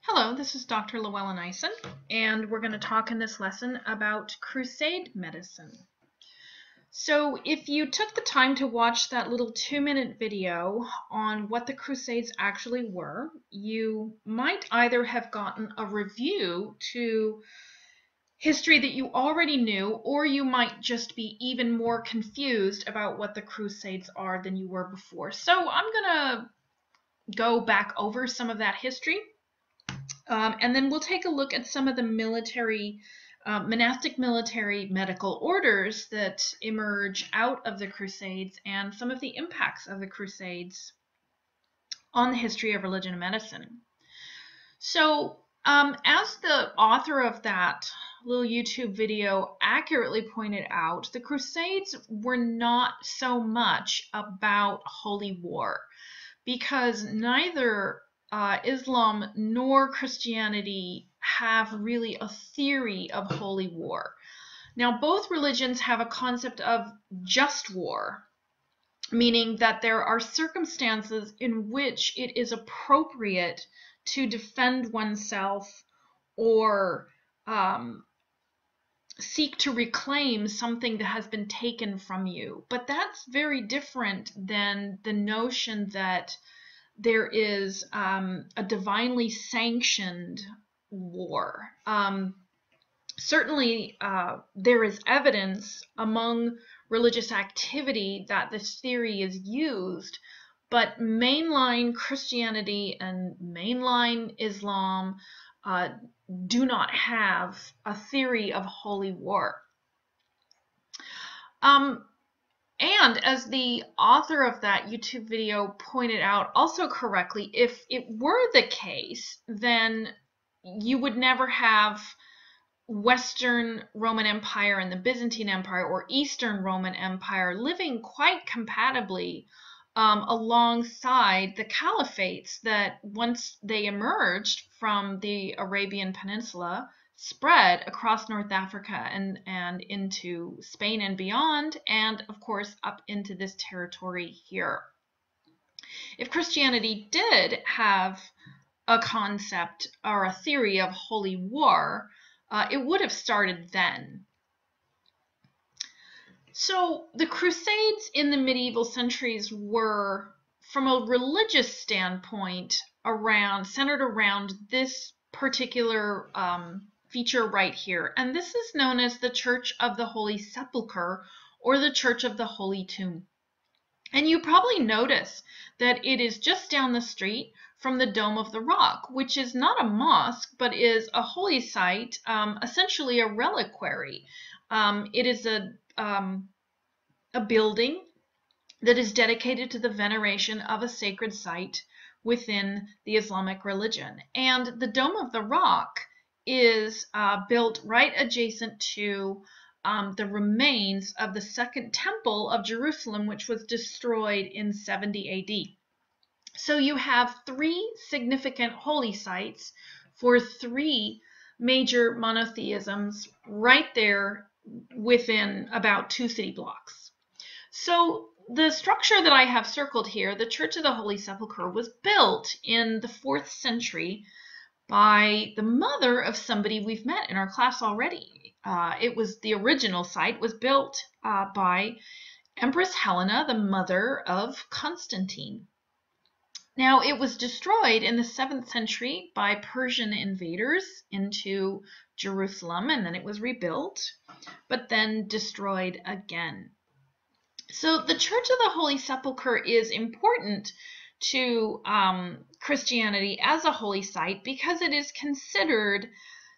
Hello, this is Dr. Llewellyn Eisen, and we're going to talk in this lesson about crusade medicine. So if you took the time to watch that little 2-minute video on what the Crusades actually were, you might either have gotten a review to history that you already knew, or you might just be even more confused about what the Crusades are than you were before. So I'm going to go back over some of that history. And then we'll take a look at some of the monastic military medical orders that emerge out of the Crusades and some of the impacts of the Crusades on the history of religion and medicine. So, as the author of that little YouTube video accurately pointed out, the Crusades were not so much about holy war, because neither Islam nor Christianity have really a theory of holy war. Now, both religions have a concept of just war, meaning that there are circumstances in which it is appropriate to defend oneself or seek to reclaim something that has been taken from you. But that's very different than the notion that there is a divinely sanctioned war. Certainly, there is evidence among religious activity that this theory is used, but mainline Christianity and mainline Islam do not have a theory of holy war. And as the author of that YouTube video pointed out also correctly, if it were the case, then you would never have Western Roman Empire and the Byzantine Empire or Eastern Roman Empire living quite compatibly alongside the caliphates that, once they emerged from the Arabian Peninsula, spread across North Africa and into Spain and beyond, and of course up into this territory here. If Christianity did have a concept or a theory of holy war, it would have started then. So the Crusades in the medieval centuries were, from a religious standpoint, centered around this particular feature right here, and this is known as the Church of the Holy Sepulchre or the Church of the Holy Tomb. And you probably notice that it is just down the street from the Dome of the Rock, which is not a mosque, but is a holy site, essentially a reliquary. It is a building that is dedicated to the veneration of a sacred site within the Islamic religion. And the Dome of the Rock is built right adjacent to the remains of the Second Temple of Jerusalem, which was destroyed in 70 AD. So you have three significant holy sites for three major monotheisms right there within about 2 city blocks. So the structure that I have circled here, the Church of the Holy Sepulchre, was built in the 4th century by the mother of somebody we've met in our class already. The original site was built by Empress Helena, the mother of Constantine. Now, it was destroyed in the 7th century by Persian invaders into Jerusalem, and then it was rebuilt, but then destroyed again. So the Church of the Holy Sepulchre is important to Christianity as a holy site because it is considered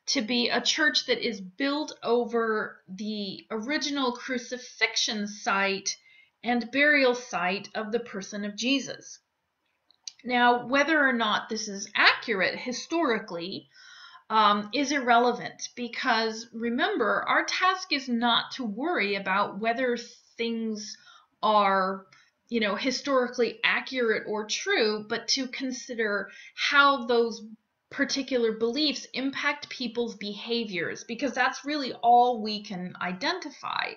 to be a church that is built over the original crucifixion site and burial site of the person of Jesus. Now, whether or not this is accurate historically is irrelevant, because remember, our task is not to worry about whether things are, historically accurate or true, but to consider how those particular beliefs impact people's behaviors, because that's really all we can identify.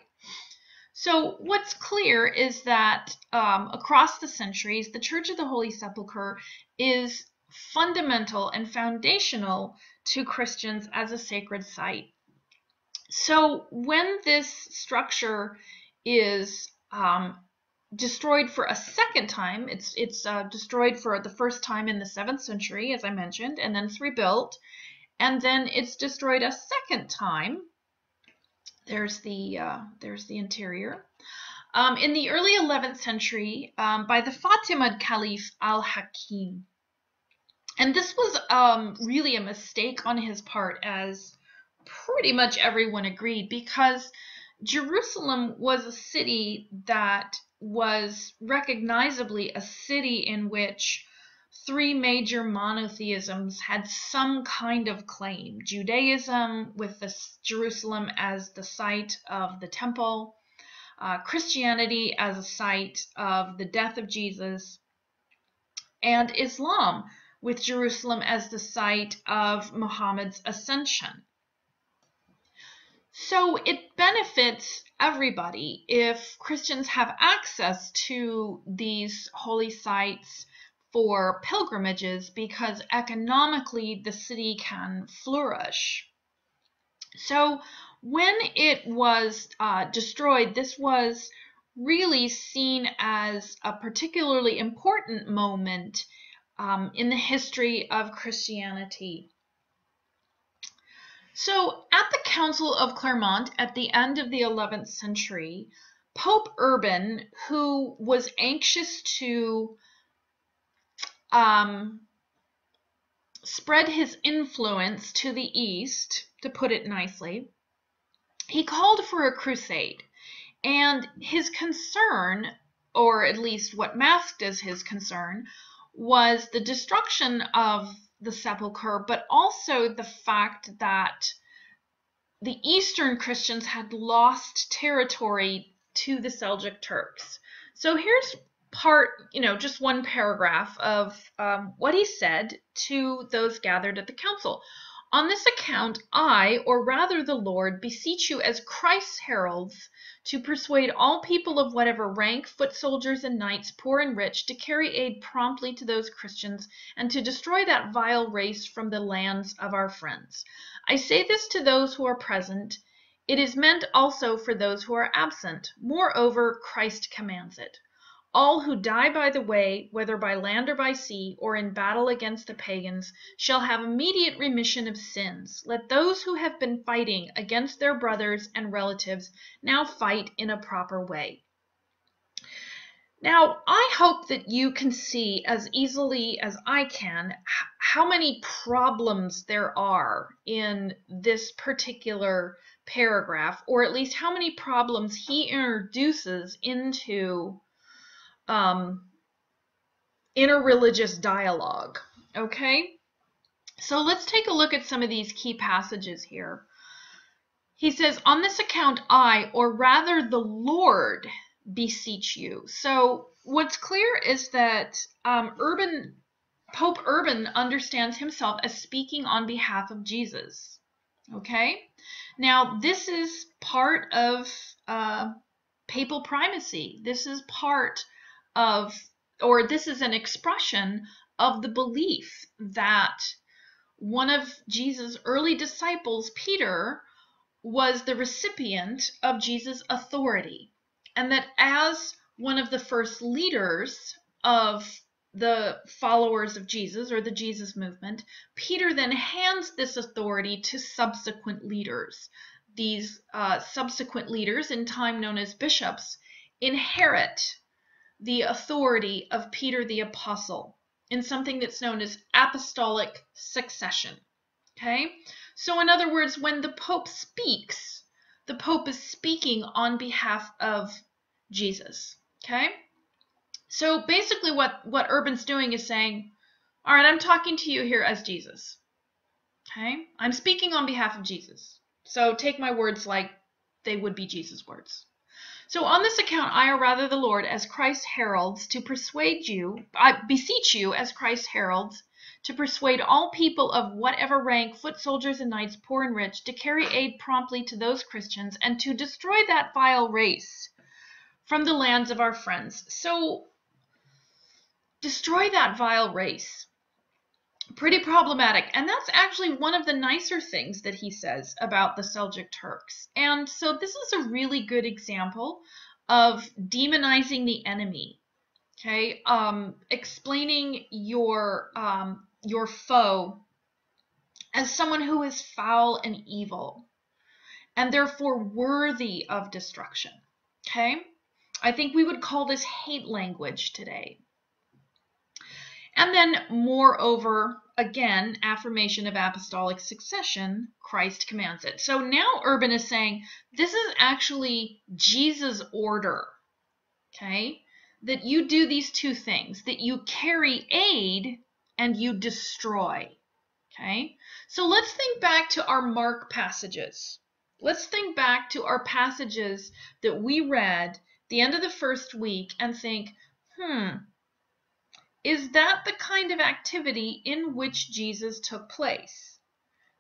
So what's clear is that across the centuries, the Church of the Holy Sepulchre is fundamental and foundational to Christians as a sacred site. So when this structure is destroyed for a second time, it's destroyed for the first time in the 7th century, as I mentioned, and then it's rebuilt, and then it's destroyed a second time. There's the interior. In the early 11th century, by the Fatimid Caliph al-Hakim. And this was really a mistake on his part, as pretty much everyone agreed, because Jerusalem was a city that was recognizably a city in which 3 major monotheisms had some kind of claim. Judaism, with Jerusalem as the site of the temple, Christianity as a site of the death of Jesus, and Islam, with Jerusalem as the site of Muhammad's ascension. So it benefits everybody if Christians have access to these holy sites for pilgrimages, because economically the city can flourish. So when it was destroyed, this was really seen as a particularly important moment in the history of Christianity. So at the Council of Clermont at the end of the 11th century, Pope Urban, who was anxious to spread his influence to the east, to put it nicely, he called for a crusade. And his concern, or at least what masked as his concern, was the destruction of the sepulchre, but also the fact that the Eastern Christians had lost territory to the Seljuk Turks. So here's just one paragraph of what he said to those gathered at the council. On this account, I, or rather the Lord, beseech you as Christ's heralds, to persuade all people of whatever rank, foot soldiers and knights, poor and rich, to carry aid promptly to those Christians, and to destroy that vile race from the lands of our friends. I say this to those who are present. It is meant also for those who are absent. Moreover, Christ commands it. All who die by the way, whether by land or by sea, or in battle against the pagans, shall have immediate remission of sins. Let those who have been fighting against their brothers and relatives now fight in a proper way. Now, I hope that you can see as easily as I can how many problems there are in this particular paragraph, or at least how many problems he introduces into interreligious dialogue. Okay, so let's take a look at some of these key passages here. He says, on this account I, or rather the Lord, beseech you. So what's clear is that Pope Urban understands himself as speaking on behalf of Jesus. Okay, now this is part of papal primacy. This is part of, or this is an expression of the belief that one of Jesus' early disciples, Peter, was the recipient of Jesus' authority, and that as one of the first leaders of the followers of Jesus, or the Jesus movement, Peter then hands this authority to subsequent leaders. These subsequent leaders, in time known as bishops, inherit the authority of Peter the Apostle in something that's known as apostolic succession. Okay? So in other words, when the Pope speaks, the Pope is speaking on behalf of Jesus. Okay? So basically what Urban's doing is saying, all right, I'm talking to you here as Jesus. Okay? I'm speaking on behalf of Jesus. So take my words like they would be Jesus' words. So on this account, I, or rather the Lord, as Christ's heralds, to persuade you, I beseech you as Christ's heralds, to persuade all people of whatever rank, foot soldiers and knights, poor and rich, to carry aid promptly to those Christians, and to destroy that vile race from the lands of our friends. So, destroy that vile race. Pretty problematic. And that's actually one of the nicer things that he says about the Seljuk Turks. And so this is a really good example of demonizing the enemy. Okay, explaining your foe as someone who is foul and evil, and therefore worthy of destruction. Okay, I think we would call this hate language today. And then, moreover, again, affirmation of apostolic succession, Christ commands it. So now Urban is saying this is actually Jesus' order. Okay, that you do these two things, that you carry aid and you destroy. Okay, so let's think back to our Mark passages. Let's think back to our passages that we read the end of the first week and think, is that the kind of activity in which Jesus took place?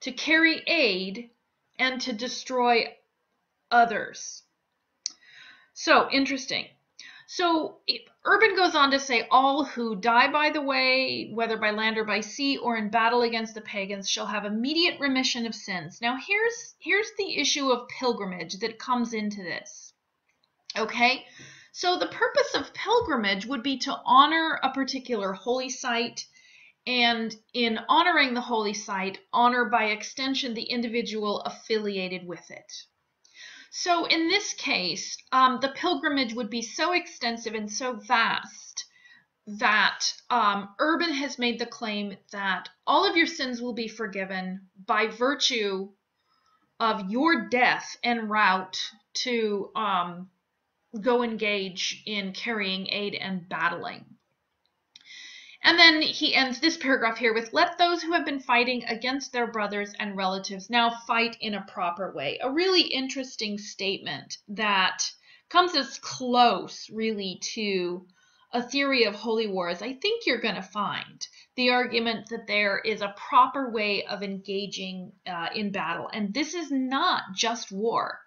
To carry aid and to destroy others. So, interesting. So Urban goes on to say, all who die by the way, whether by land or by sea or in battle against the pagans, shall have immediate remission of sins. Now here's the issue of pilgrimage that comes into this. Okay, so the purpose of pilgrimage would be to honor a particular holy site, and in honoring the holy site, honor by extension the individual affiliated with it. So in this case, the pilgrimage would be so extensive and so vast that Urban has made the claim that all of your sins will be forgiven by virtue of your death en route to go engage in carrying aid and battling. And then he ends this paragraph here with, let those who have been fighting against their brothers and relatives now fight in a proper way. A really interesting statement that comes as close, really, to a theory of holy war as I think you're going to find. The argument that there is a proper way of engaging in battle. And this is not just war.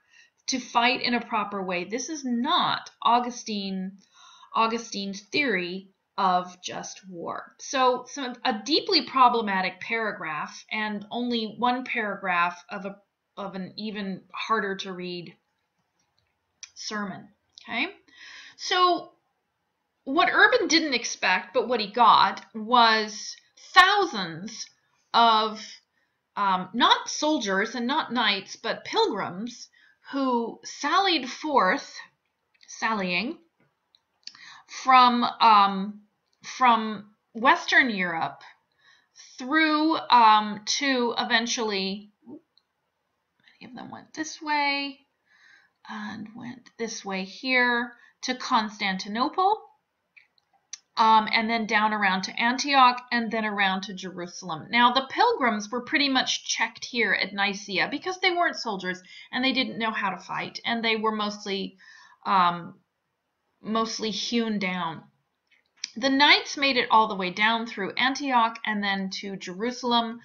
To fight in a proper way. This is not Augustine's theory of just war. So a deeply problematic paragraph, and only one paragraph of an even harder to read sermon. Okay, so what Urban didn't expect, but what he got, was thousands of not soldiers and not knights, but pilgrims who sallying from Western Europe through to eventually, many of them went this way and went this way here to Constantinople, and then down around to Antioch, and then around to Jerusalem. Now, the pilgrims were pretty much checked here at Nicaea because they weren't soldiers and they didn't know how to fight, and they were mostly hewn down. The knights made it all the way down through Antioch and then to Jerusalem,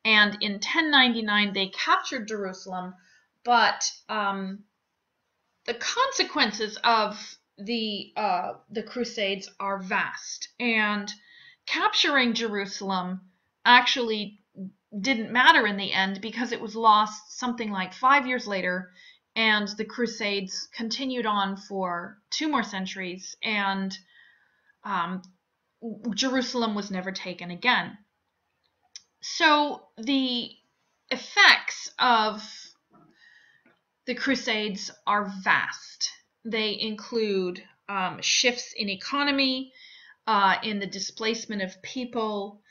and in 1099 they captured Jerusalem, but the consequences of the Crusades are vast, and capturing Jerusalem actually didn't matter in the end because it was lost something like 5 years later, and the Crusades continued on for 2 more centuries, and Jerusalem was never taken again. So the effects of the Crusades are vast. They include shifts in economy, in the displacement of people,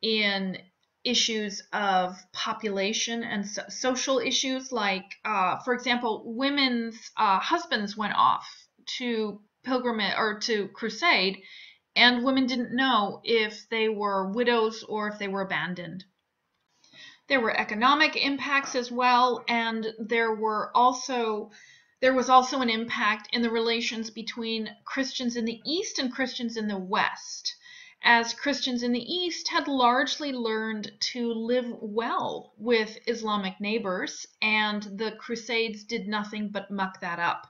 in issues of population and social issues, like, for example, women's husbands went off to pilgrimage or to crusade, and women didn't know if they were widows or if they were abandoned. There were economic impacts as well, and there was also an impact in the relations between Christians in the East and Christians in the West, as Christians in the East had largely learned to live well with Islamic neighbors, and the Crusades did nothing but muck that up.